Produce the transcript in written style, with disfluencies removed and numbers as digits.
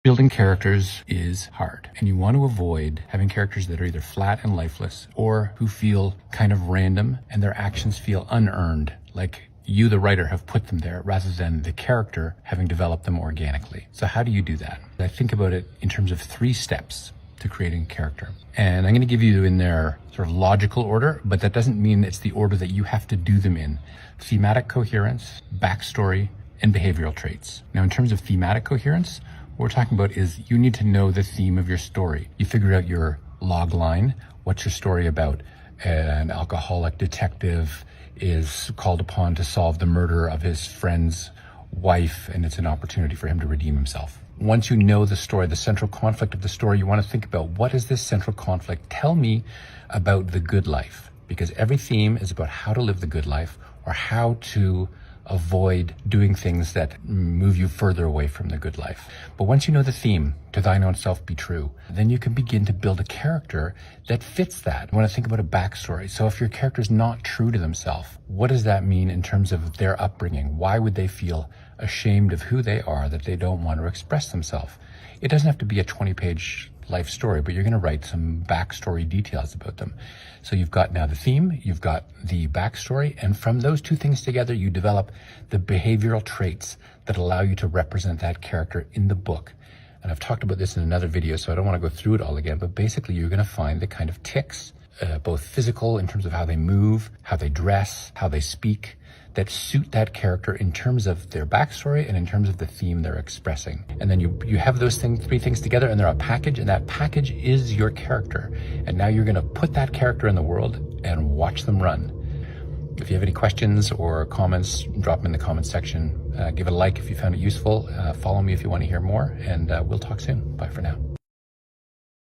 Building characters is hard, and you want to avoid having characters that are either flat and lifeless or who feel kind of random and their actions feel unearned, like you, the writer, have put them there rather than the character having developed them organically. So how do you do that? I think about it in terms of 3 steps to creating a character. And I'm going to give you in their sort of logical order, but that doesn't mean it's the order that you have to do them in. Thematic coherence, backstory, and behavioral traits. Now, in terms of thematic coherence, what we're talking about is you need to know the theme of your story. You figure out your log line. What's your story about? An alcoholic detective is called upon to solve the murder of his friend's wife, and it's an opportunity for him to redeem himself. Once you know the story, the central conflict of the story, you want to think about, what is this central conflict? Tell me about the good life, because every theme is about how to live the good life or how to avoid doing things that move you further away from the good life. But once you know the theme, to thine own self be true, then you can begin to build a character that fits that. You want to think about a backstory. So if your character is not true to themselves, what does that mean in terms of their upbringing? Why would they feel ashamed of who they are that they don't want to express themselves? It doesn't have to be a 20-page life story, but you're going to write some backstory details about them. So you've got now the theme, you've got the backstory, and from those 2 things together, you develop the behavioral traits that allow you to represent that character in the book. And I've talked about this in another video, so I don't want to go through it all again, but basically you're going to find the kind of tics, both physical in terms of how they move, how they dress, how they speak, that suit that character in terms of their backstory and in terms of the theme they're expressing. And then you have those 3 things together, and they're a package, and that package is your character. And now you're going to put that character in the world and watch them run. If you have any questions or comments, drop them in the comments section. Give it a like if you found it useful. Follow me if you want to hear more, and we'll talk soon. Bye for now.